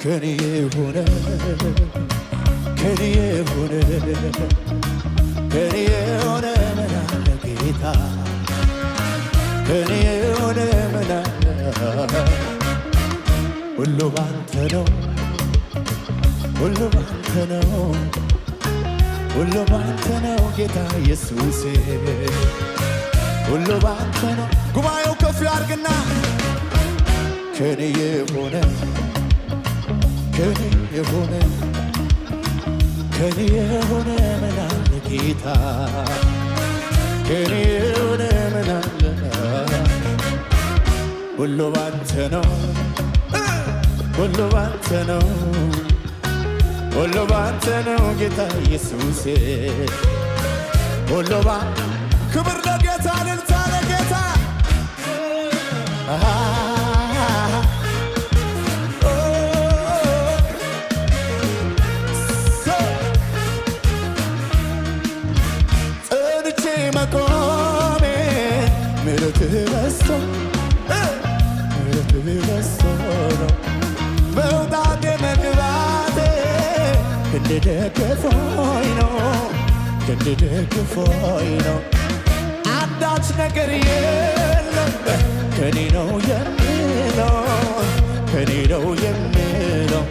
ከኔ የሆነ ከኔ የሆነ ከኔ የሆነ ምን አለ ጌታ ከኔ የሆነ ምን አለ ሁሉ ባንተ ነው ሁሉ ባንተ ነው ሁሉ ባንተ ነው ጌታ ኢየሱሴ ሁሉ ባንተ ነው። ጉባኤው ከፍ ያርግና ከኔ የሆነ ከኔ የሆነ ከኔ የሆነ ምን አለ ጌታ ከኔ የሆነ ምን አለ ሁሉ ባንተ ነው ሁሉ ባንተ ነው ሁሉ ባንተ ነው ጌታ ኢየሱሴ ሁሉ ባንተ ክብር ለጌታ እልልታ ለጌታ ጸንቼ መቆሜ ምሕረትህ በዝቶ ምሕረትህ በዝቶ ነው መውጣቴ መግባቴ ክንድ ደግፎኝ ነው ክንድ ደግፎኝ ነው አንዳች ነገር የለም ከኔ ነው የምለው ከኔ ነው የምለው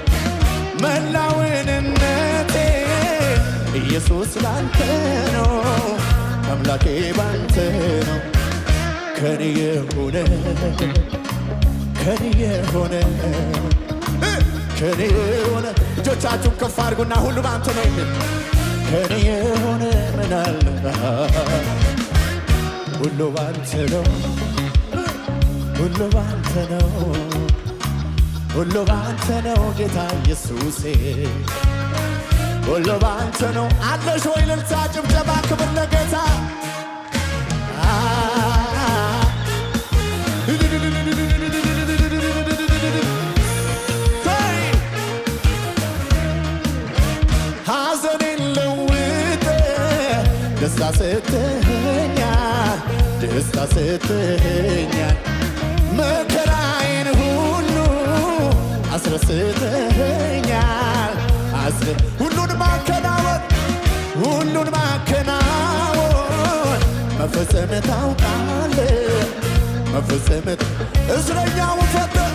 መላውንነቴ ኢየሱስ ላንተ ነው አምላኬ ባንተ ነው ከኔ የሆነ ከኔ የሆነ ከኔ የሆነ እጆቻችሁን ከፍ አድርጉና ሁሉ ባንተ ነው የሚል ከኔ የሆነ ምን አለ ሁሉ ባንተ ነው ሁሉ ባንተ ነው ሁሉ ባንተ ነው ጌታ ኢየሱሴ ሁሉ ባንተ ነው። አለሽ ወይ እልልታ ጭብጨባ ክብር ለጌታ ሐዘኔን ለውጠ ደስታ ሰጥተኸኛል ደስታ ሰጥተኸኛል መከራዬን ሁሉ አስረስተኸኛል ሁሉን ማከናወን ሁሉን ማከናወን መፈጸም ታውቃለህ መፈጸም እስረኛውን ፈተህ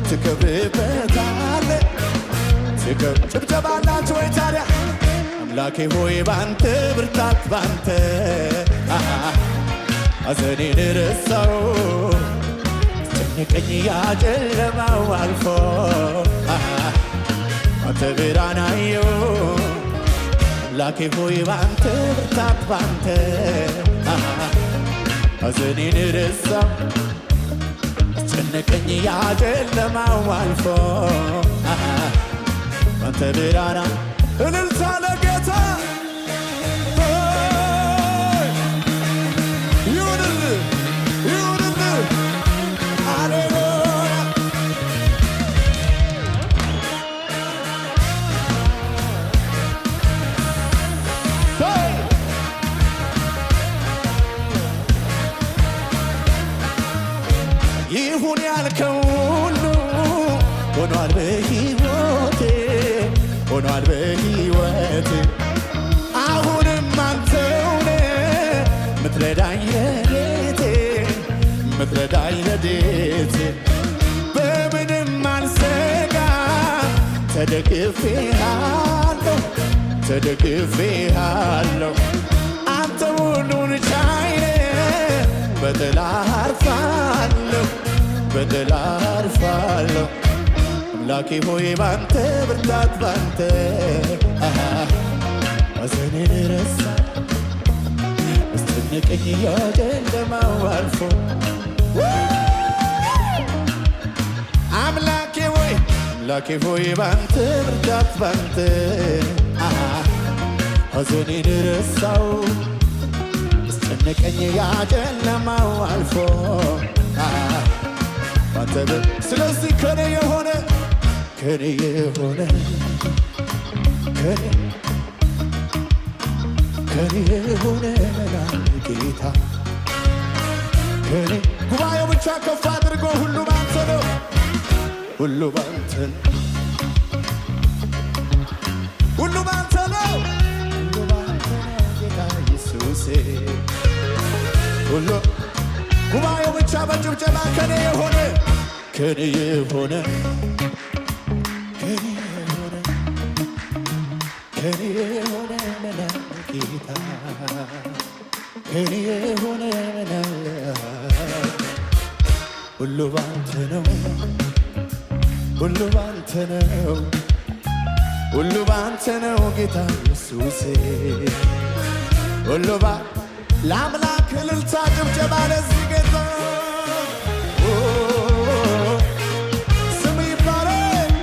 ትከብርበታለህ ጭብጨባላችሁ ወይ ታዲያ አምላኬ ሆይ ባንተ ብርታት ባንተ ሐዘኔን ረሳው ጨነቀኝ ያ ጨለማው አልፎ አንተ ብርሃን አየሁ አምላኬ ሆይ ባንተ ብርታት ባንተ ሐዘኔን ረሳው ጨነቀኝ ያ ጨለማው አልፎ አንተ ብርሃን እልልታ ለጌታ ይሁንልህ ይሁንልህ ሃሌሉያ ይሁን ያልከው ሁሉ ሆኗል በሕይወቴ ሆኗል በሕይወቴ አሁንም አንተውነ ምትረዳኝ ረድኤቴ ምትረዳኝ ረድኤቴ በምንም አልሰጋ ተደግፌሃለሁ ተደግፌሃለሁ አንተ ሁሉን ቻይነ በጥላህ አርፋለሁ በጥላህ አርፋለሁ አምላኬ ሆይ ባንተ ብርታት ባንተ ሐዘኔን ረሳ አስጨነቀኝ ያ ጨለማው አልፎ አምላኬ ሆይ ባንተ ብርታት ባንተ ሐዘኔን ረሳው አስጨነቀኝ ያ ጨለማው አልፎ ባንተ ስለዚህ ከኔ የሆነ ከኔ የሆነ ከኔ የሆነ ጌታ ከኔ ጉባኤው ብቻ ከፍ አድርጎ ሁሉ ባንተ ነው ሁሉ ባንተ ሁሉ ባንተ ነው ሁሉ ባንተ ነው ጌታ ኢየሱሴ ሁሉ ጉባኤው ብቻ በጭብጨባ ከኔ የሆነ ከኔ የሆነ ከኔ የሆነ ከኔ የሆነ መላክ ጌታ ከኔ የሆነ መላክ ሁሉ ባንተ ነው ሁሉ ባንተ ነው ሁሉ ባንተ ነው ጌታ ኢየሱሴ ሁሉ ለአምላክ እልልታ ጭብጨባ ለዚህ ጌታ ስም ይባረክ።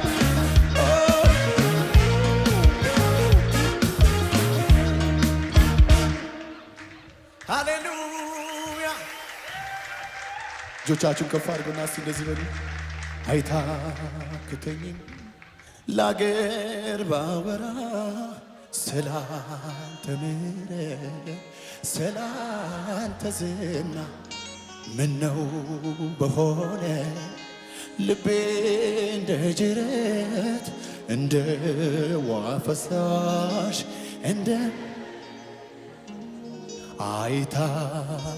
ሃሌሉያ። እጆቻችሁን ከፍ አድርጉና እስቲ እንደዚህ በሉ። አይታክተኝም ለአገር ባወራ ስላንተ ምሕረት ስላንተ ዝና ምነው በሆነ ልቤ እንደ ጅረት እንደ ውሃ ፈሳሽ እንደ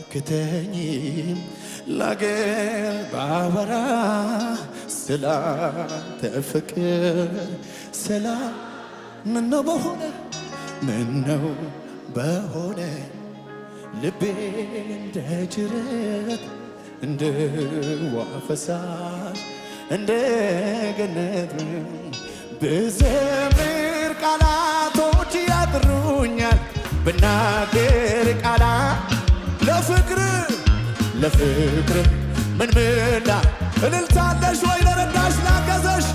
አይታክተኝም ለአገር ባወራ ስላንተ ፍቅር ምነው በሆነ ምነው በሆነ ልቤ እንደ ጅረት እንደ ውሃ ፈሳሽ እንደ ገነት ብዘምር ቃላቶች ያጥሩኛል ብናገር ቃላት ለፍቅር ምን ምላ እልልታለሽ ወይ ለረዳሽ ላገዘሽ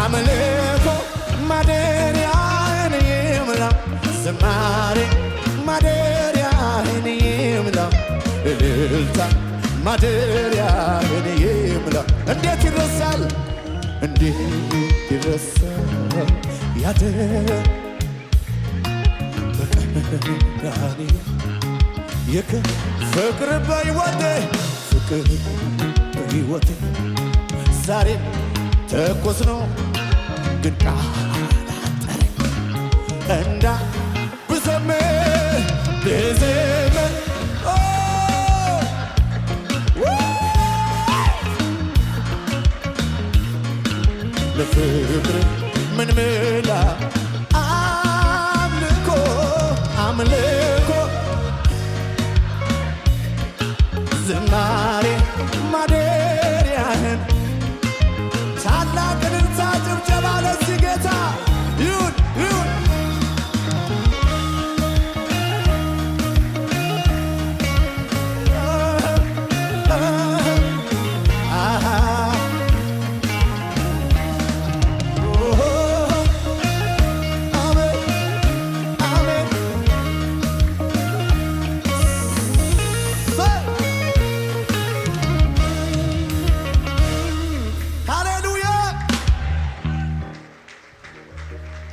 አምልኮ ማደሪያህን ይምላ ዝማሬ ማደሪያህን ይምላ እልልታ ማደሪያህን ይምላ። እንዴት ይረሳል እንዴት ይረሳል ያደር በቀራኒ ፍቅር በሕይወቴ ፍቅር በሕይወቴ ዛሬም ትኩስ ነው ግን ቃላጠረኝ እንዳ ብዘምር ለፍቅር ምን ምላ አምልኮ ዝማሬ ማደሪያህን ታላቅ እልልታ ጭብጨባ ለዚህ ጌታ ይሁን ይሁን።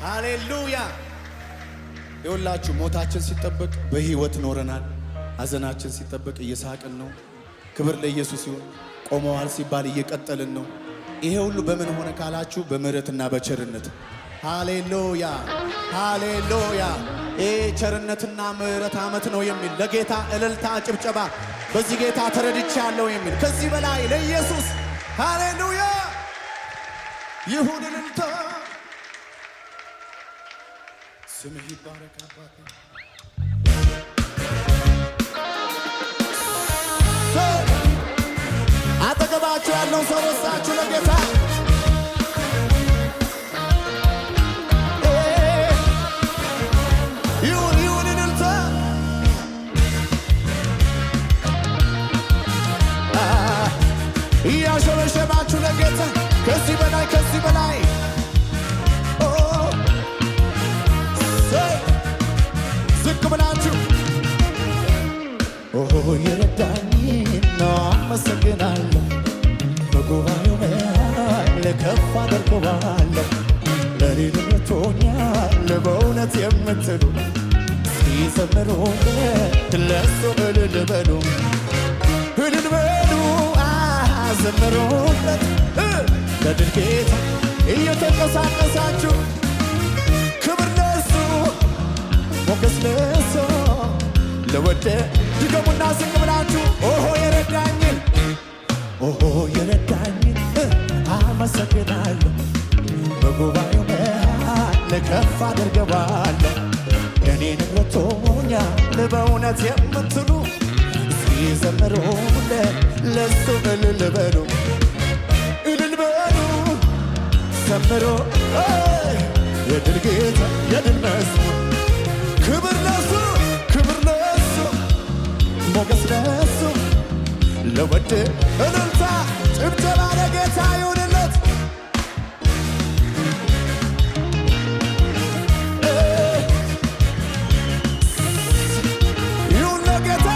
ሃሌሉያ። ይኸውላችሁ ሞታችን ሲጠበቅ በሕይወት ኖረናል። ሐዘናችን ሲጠበቅ እየሳቅን ነው። ክብር ለኢየሱስ ይሁን። ቆመዋል ሲባል እየቀጠልን ነው። ይሄ ሁሉ በምን ሆነ ካላችሁ በምህረትና በቸርነት። ሃሌሉያ ሃሌሉያ። ይሄ ቸርነትና ምህረት ዓመት ነው የሚል ለጌታ እልልታ ጭብጨባ፣ በዚህ ጌታ ተረድቻለሁ የሚል ከዚህ በላይ ለኢየሱስ ሃሌሉያ ይሁን እልልታ። ስምህ ይባረክ አባቴ። አጠገባችሁ ያለው ሰው ወስዳችሁ ለጌታ ይሁን ይሁን እልልታ። እያሸበሸባችሁ ለጌታ ከዚህ በላይ ከዚህ በላይ ዝቅ ብላችሁ የረዳኝ ነው አመሰግናለሁ። በጉባኤው መሃል ከፍ አደርገዋለሁ። ለኔ ልመቶኛል በእውነት የምትሉ ሲዘምሩለት ለሱ እልል በሉ እልል በሉ ዘምሩለት ለድል ጌታ እየተንቀሳቀሳችሁ ክብር ለሱ ሞገስ ለሱ ለወደ ድገሙና ዝቅ ብላችሁ ኦሆ የረዳኝን አመሰግናለሁ በጉባኤው መሃል ከፍ አድርገዋለሁ የኔ ንብረት ሆኛል በእውነት የምትሉ እስኪ ዘምሩለት ለሱ እልል በሉ ዘምሩ የድል ጌታ የድል መዝሙር ክብር ለሱ ሞገስ ለሱ ለወደ እልልታ ጭብጨባ ለጌታ ይሁንለት ይሁን ለጌታ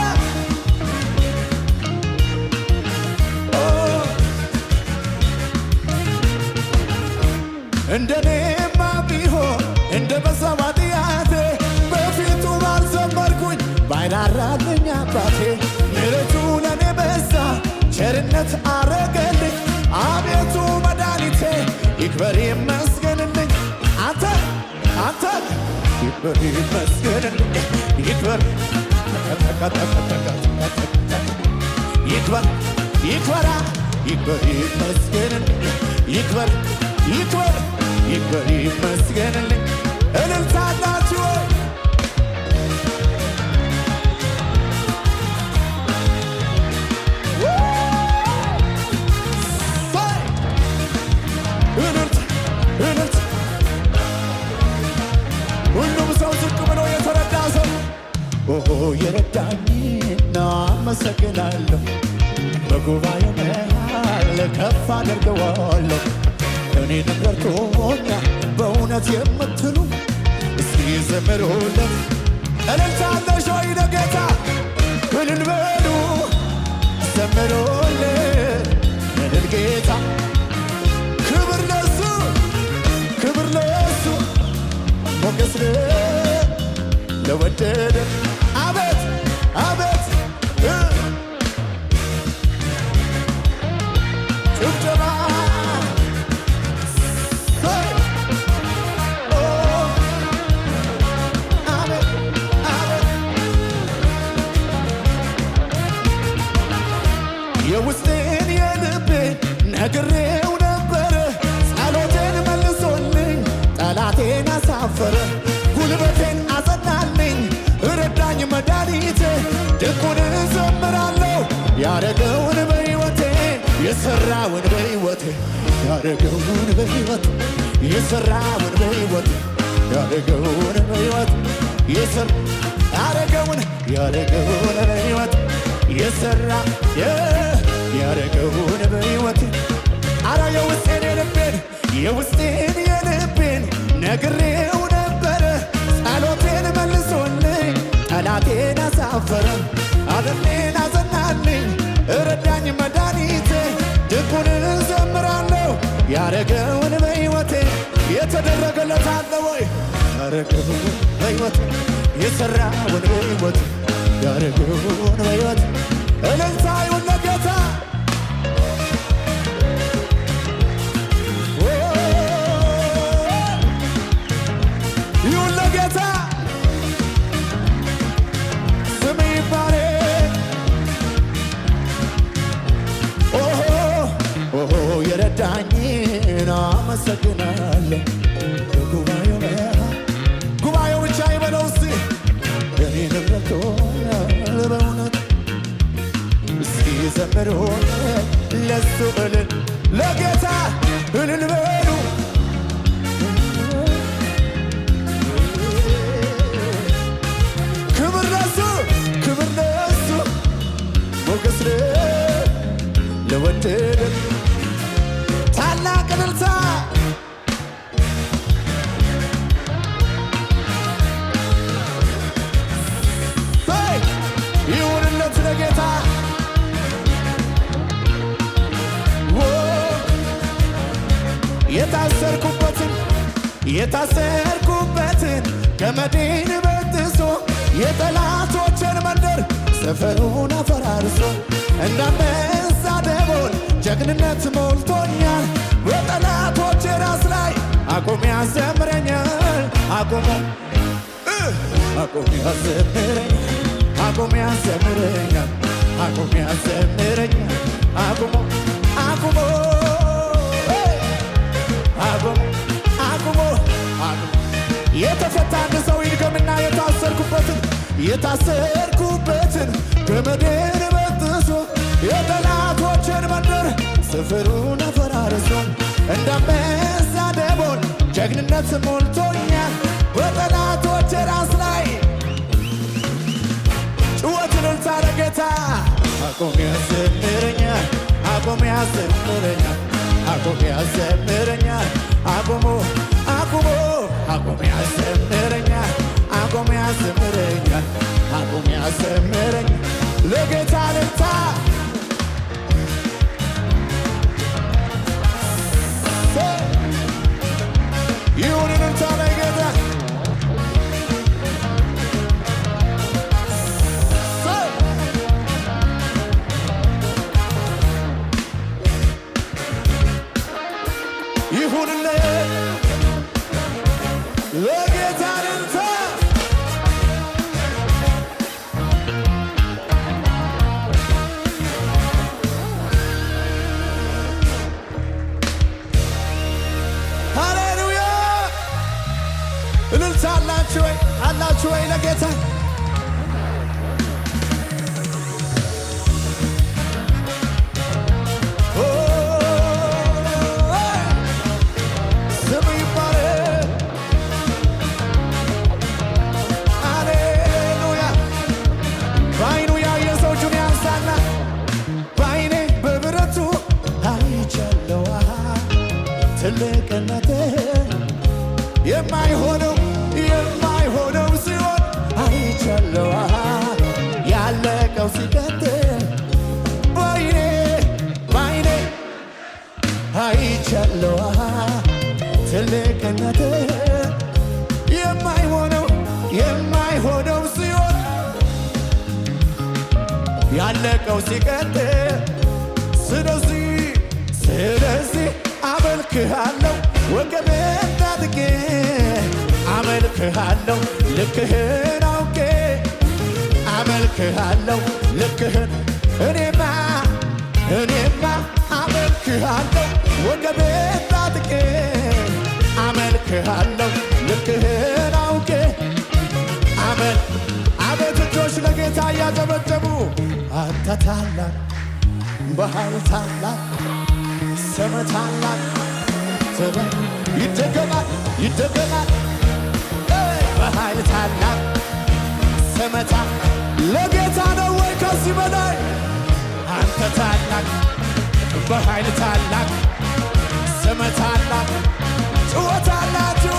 እንደኔማ ቢሆን እንደ በዛው ኃጢአቴ በፊቱ ባልዘመርኩኝ ባይራራልኝ አባቴ ምሕረቱ ለኔ በዛ ቸርነት አረገልኝ አቤቱ መድኃኒቴ ይክበር ይመስገንልኝ አንተ ይክበር ይመስገንልኝ ይክበር ይመስገንልኝ ይክበር ይመስገንልኝ እልልታ አላችሁ ሁሉም ሰው ዝቅ ብሎ የተረዳ ሰው ኦሆ የረዳኝን አመሰግናለሁ በጉባኤው መሃል ከፍ አድርገዋለሁ እኔ ንብረት ሆኛል በእውነት የምትሉ እስኪ ዘምሩለት እልልታ አለሽ ወይ ለጌታ እልል በሉ ዘምሩለት እልል ጌታ ክብር ለሱ ሞገስ ለወደደ አቤት ጭብጨባ የውስጤን የልቤን ነግሬው ነበረ ጸሎቴን መልሶልኝ ጠላቴን አሳፈረ ጉልበቴን አጸናልኝ ረዳኝ መድኃኒቴ ድንቁን እዘምራለሁ ያረገውን በሕይወቴ የሠራውን በሕይወቴ ያረገውን በሕይወቴ የሠራውን በሕይወቴ ያረገውን በሕይወቴ ያረገውን በሕይወቴ የሠራ ያረገውን በሕይወቴ አረ የውስጤን የልቤን ነግሬው ነበረ ጸሎቴን መልሶልኝ ጠላቴን አሳፈረ አደሜን አጸናልኝ ረዳኝ መድኃኒቴ ድንቁን እዘምራለሁ ያረገውን በሕይወቴ የተደረገለት አለ ወይ ያረገውን በሕይወቴ የሠራውን በሕይወቴ ያረገውን በሕይወቴ እልልታ ይሁን ለጌታ ይሁን ለጌታ ስም ይባረክ ኦሆ የረዳኝን አመሰግናለሁ ጉባኤው ብቻ ይበለው እስቲ እኔ ንብረት ሆኛል በእውነት እስኪ ዘምሩለት ለሱ እልል ለጌታ እልል በሉ ክብር ለሱ ሞገስ ለወደደ ታላቅ እልልታ ይሁንለት ለጌታ የታሰርኩበትን ገመዴን በጥሶ የጠላቶችን መንደር ሰፈሩን አፈራርሶ እንዳንበሳ ደቦል ጀግንነት ሞልቶኛል በጠላቶች ራስ አቁሞ ያዘምረኛል አቁሞ አቁሞ ያዘምረኛል አቁሞ ያዘምረኛል አቁሞ ያዘምረኛል አቁሞ አቁሞ አቁሞ አቁሞ የተፈታ አንድ ሰው ይድገምና የታሰርኩበትን ገመዴን በጥሶ የጠላቶችን መንደር ስፍሩን አፈራርሶ እንዳንበሳ ደቦል ጀግንነት ሞልቶኛል በጠላቶች ራስ ላይ ጩኸትን እልልታ ለጌታ አቁሞ ያዘምረኛል አቁሞ ያዘምረኛል አቁሞ ያዘምረኛል አቁሞ አቁሞ አቁሞ ያዘምረኛል አቁሞ ያዘምረኛል አቁሞ ያዘምረኛል ለጌታ እልልታ ይሁን እልልታ ለጌታ ይሁንልህ ለጌታ እልልታ ሃሌሉያ እልልታ አላችሁ ወይ ለጌታ ትልቅነት የማይሆነው ሲሆን አይቻለዋ ያለቀው ሲቀጥል ባይኔ አይቻለዋ ትልቅነት የማይሆነው ሲሆን ያለቀው ሲቀጥል ስለዚህ አመልክሃለሁ ወገቤን ታጥቄ አመልክሃለሁ ልክህን አውቄ አመልክሃለሁ ልክህን እኔማ አመልክሃለሁ ወገቤን ታጥቄ አመልክሃለሁ ልክህን አውቄ አቤት እጆች ለጌታ እያጨበጨቡ አንተ ታላቅ በኃይል ታላቅ ስምህ ታላቅ ይደገማል በኃይል ታላቅ ስምህ ታላቅ ለጌታ ነው ወይ ከዚህ በላይ አንተ ታላቅ በኃይል ታላቅ ስምህ ታላቅ ጩኸት አላችሁ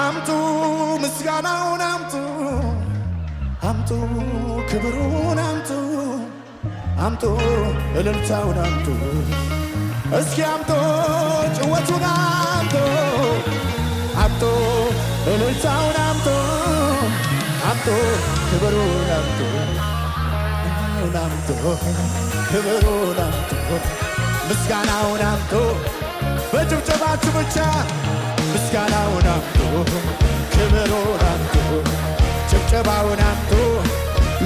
አምጡ ምስጋናውን አምጡ ክብሩን አምጡ እልልታውን አምጡ እስኪ አምጡ ጭወቱን አምጡ እልልታውን አምጡ ክብሩን አምጡ ክብሩን አምጡ ምስጋናውን አምጡ በጭብጨባችሁ ብቻ ምስጋናውን አምጡ ክብሩን አምጡ ጭብጨባውን አምጡ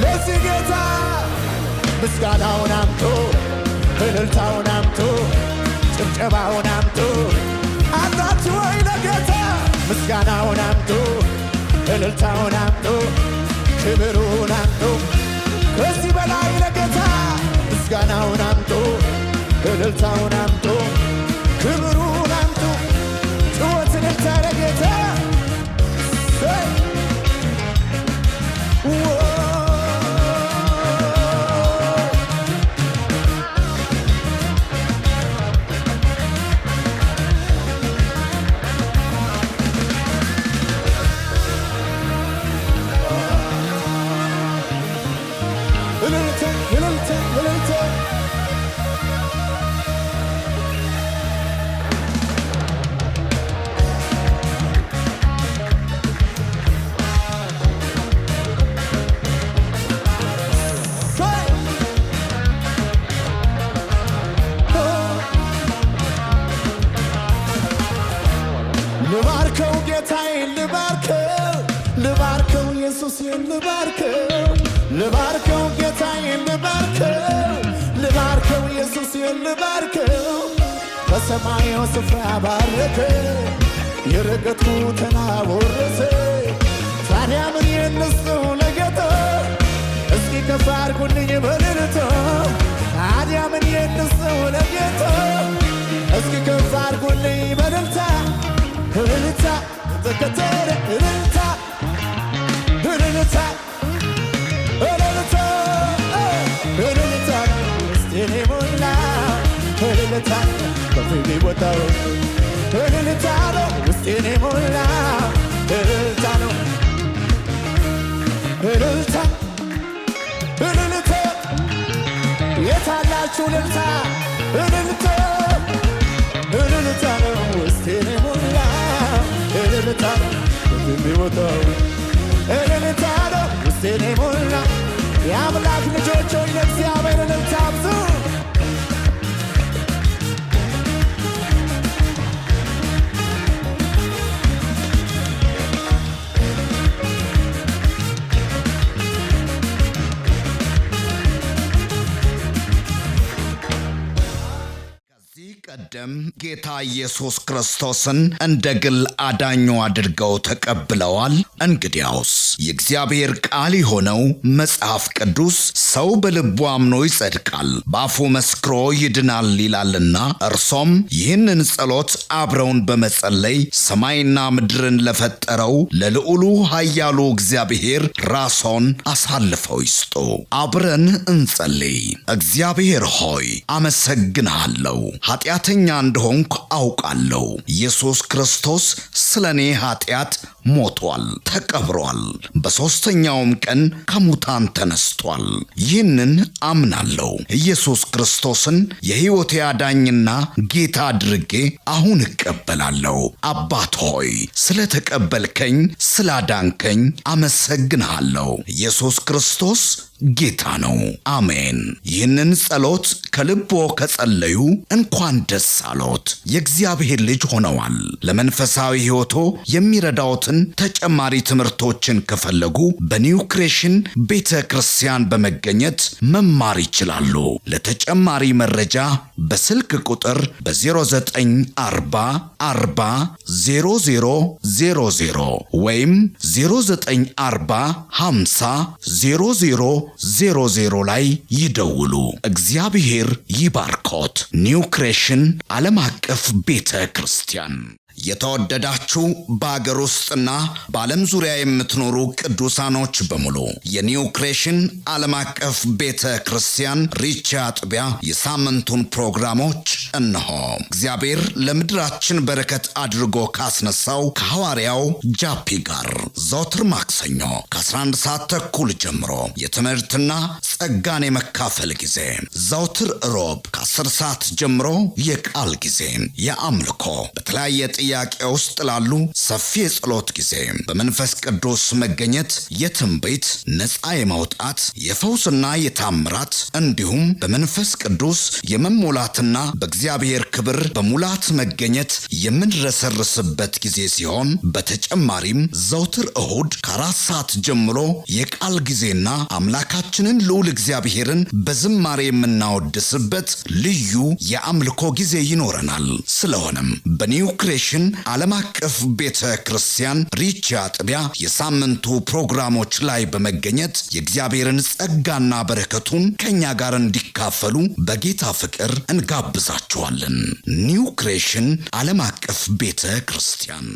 ለዚህ ጌታ ምስጋናውን አምጡ እልልታውን አምጡ ጭብጨባውን አምጡ አላችሁ ወይ ለጌታ ምስጋናውን አምጡ እልልታውን አምጡ ክብሩን አምጡ ከዚህ በላይ ለጌታ ምስጋናውን አምጡ እልልታውን አምጡ ክብሩን አምጡ ጩኸትን ለጌታ ጌታዬን ልባርከው ልባርከው ኢየሱሴን ልባርከው ልባርከው ጌታዬን ልባርከው ልባርከው ኢየሱሴን ልባርከው በሰማዩ ስፍራ ባረከ የረገጥኩትን አወረሰ ታዲያ ምን የነሰው ለጌታ እስኪ ከፍ አድርጉልኝ በእልልታ ታዲያ ምን የነሰው ለጌታ እስኪ ከፍ አድርጉልኝ በእልልታ እልልታ ተከተለ እልልታ እልልታ እልልታ እልልታ እስቴኔ ሞላ እልልታ በፊቴ ወጣው እልልታ ነው እስቴኔ ሞላ እልልታ ነው እልልታ እልልታ የታላችሁ እልልታ እልልታ እልልታ ነው እስቴኔ ሞላ እልልታ ነው በፊቴ ወጣው እልልታ ነው እስቴኔ ሞላ የአምላክ ልጆች ሆይ ለእግዚአብሔር እልልታ አብዙ ቀደም ጌታ ኢየሱስ ክርስቶስን እንደ ግል አዳኙ አድርገው ተቀብለዋል። እንግዲያውስ የእግዚአብሔር ቃል የሆነው መጽሐፍ ቅዱስ ሰው በልቡ አምኖ ይጸድቃል፣ በአፉ መስክሮ ይድናል ይላልና እርሶም ይህንን ጸሎት አብረውን በመጸለይ ሰማይና ምድርን ለፈጠረው ለልዑሉ ኃያሉ እግዚአብሔር ራስዎን አሳልፈው ይስጡ። አብረን እንጸልይ። እግዚአብሔር ሆይ አመሰግንሃለሁ። ኃጢአተኛ እንደሆንኩ አውቃለሁ። ኢየሱስ ክርስቶስ ስለኔ ኃጢአት ሞቷል፣ ተቀብሯል፣ በሦስተኛውም ቀን ከሙታን ተነስቷል። ይህንን አምናለሁ። ኢየሱስ ክርስቶስን የሕይወቴ አዳኝና ጌታ አድርጌ አሁን እቀበላለሁ። አባት ሆይ ስለተቀበልከኝ ስላዳንከኝ አመሰግንሃለሁ። ኢየሱስ ክርስቶስ ጌታ ነው። አሜን። ይህንን ጸሎት ከልቦ ከጸለዩ እንኳን ደስ አሎት፣ የእግዚአብሔር ልጅ ሆነዋል። ለመንፈሳዊ ሕይወቶ የሚረዳዎትን ተጨማሪ ትምህርቶችን ከፈለጉ በኒው ክሬሽን ቤተ ክርስቲያን በመገኘት መማር ይችላሉ። ለተጨማሪ መረጃ በስልክ ቁጥር በ0940 40 0000 ወይም 0940 50 0000 ላይ ይደውሉ። እግዚአብሔር ይባርኮት። ኒው ክሬሽን ዓለም አቀፍ ቤተ ክርስቲያን። የተወደዳችሁ በአገር ውስጥና በዓለም ዙሪያ የምትኖሩ ቅዱሳኖች በሙሉ የኒው ክሬሽን ዓለም አቀፍ ቤተ ክርስቲያን ሪቻ አጥቢያ የሳምንቱን ፕሮግራሞች እነሆ። እግዚአብሔር ለምድራችን በረከት አድርጎ ካስነሳው ከሐዋርያው ጃፒ ጋር ዘወትር ማክሰኞ ከ11 ሰዓት ተኩል ጀምሮ የትምህርትና ጸጋን የመካፈል ጊዜ፣ ዘወትር ሮብ ከ10 ሰዓት ጀምሮ የቃል ጊዜ፣ የአምልኮ በተለያየ ጥያቄ ውስጥ ላሉ ሰፊ የጸሎት ጊዜ፣ በመንፈስ ቅዱስ መገኘት የትንቢት ነፃ የማውጣት የፈውስና የታምራት እንዲሁም በመንፈስ ቅዱስ የመሞላትና በእግዚአብሔር ክብር በሙላት መገኘት የምንረሰርስበት ጊዜ ሲሆን በተጨማሪም ዘውትር እሁድ ከ4 ሰዓት ጀምሮ የቃል ጊዜና አምላካችንን ልዑል እግዚአብሔርን በዝማሬ የምናወድስበት ልዩ የአምልኮ ጊዜ ይኖረናል። ስለሆነም በኒው ክሬሽን ዓለም አቀፍ ቤተ ክርስቲያን ሪቻ አጥቢያ የሳምንቱ ፕሮግራሞች ላይ በመገኘት የእግዚአብሔርን ጸጋና በረከቱን ከኛ ጋር እንዲካፈሉ በጌታ ፍቅር እንጋብዛችኋለን። ኒው ክሬሽን ዓለም አቀፍ ቤተ ክርስቲያን